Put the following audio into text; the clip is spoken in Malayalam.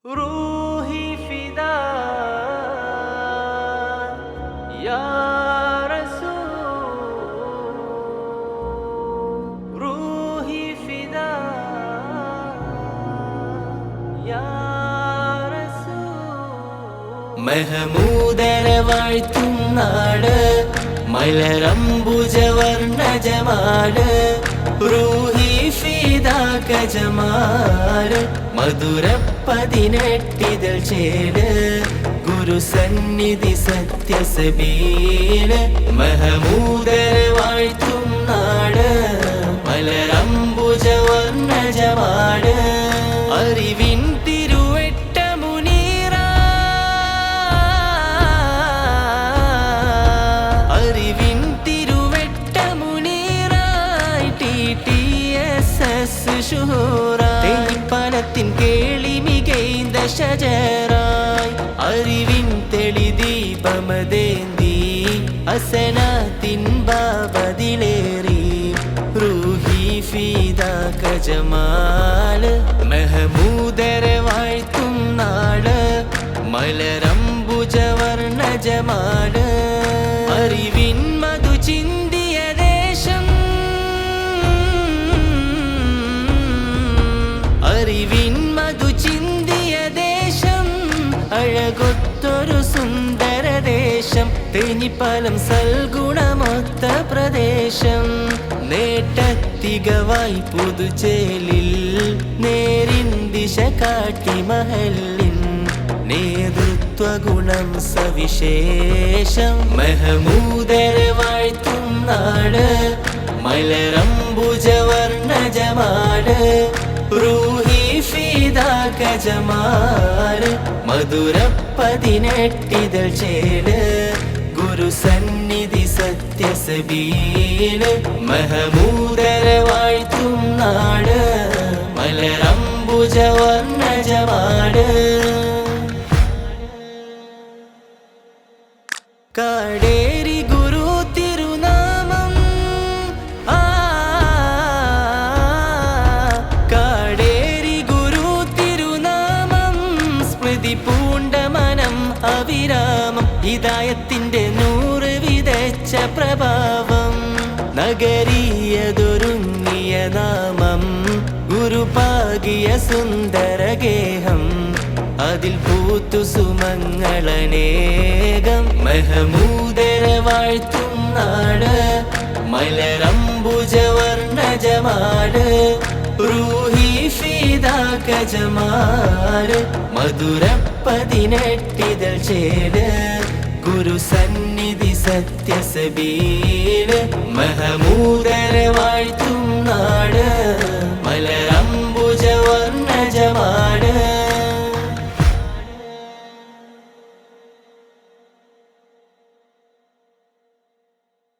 روحي فداء يا رسول روحي فداء يا رسول മഹമൂദര വാഴ്ത്തും നാട് മലരംബുജവർണ്ണ ജമാല് റൂഹി ഫിദാക ജമാല് മധുര 18 ചേട് ഗുരുസന്നിധി സത്യസബീല് മഹമൂദര വാഴ്ത്തും നാട് മലരംബുജവർണ്ണ ജമാല് അറിവിൻ പനത്തിൻ കേളി മികൈന്ത ഷജറായി അറിവിൻ തെളി ദീപമതേന്തി അസനാത്തിൻ ബാബതിലേറി റൂഹി ഫിദാക ജമാല് മഹമൂദര വാഴ്ത്തും നാട് മലരംബുജവർണ്ണ ജമാല് അറിവിൻ മധു ചിന്തിയ ദേശം അറിവിൻ മധു ചിന്തിയ ദേശം അഴകൊത്തൊരു സുന്ദര ദേശം തേഞ്ഞിപ്പാലം സൽഗുണമൊത്ത പ്രദേശം നേട്ടത്തികവായി പുതുചേലിൽ നേരിൻ ദിശ കാട്ടി മഹല്ലിൻ നേതൃത്വ ഗുണം സവിശേഷം മഹമൂദര വാഴ്ത്തും നാട് മലരംബുജവർണ്ണ ജമാല് റൂഹി ഫിദാക ജമാല് മധുര 18 ചേട് ഗുരുസന്നിധി സത്യസബീല് മഹമൂദര വാഴ്ത്തും നാട് മലരംബുജവർണ്ണ ജമാല് കാടേരി ഗുരു തിരുനാമം കാടേരി ഗുരു തിരുനാമം സ്മൃതി പൂണ്ട മനം അവിരാമം ഹിദായത്തിന്റെ നൂറ് വിതച്ച പ്രഭാവം നഗരീയതൊരുങ്ങിയ നാമം ഗുരുപാകിയ സുന്ദരഗേഹം അതിൽ പൂത്തു സുമങ്ങളനേകം മഹമൂദര വാഴ്ത്തും നാട് മലരംബുജവർണ്ണ ജമാല് റൂഹി ഫിദാക ജമാല് മധുര 18 ചേട് ഗുരുസന്നിധി സത്യസബീല് മഹമൂദര വാഴ്ത്തും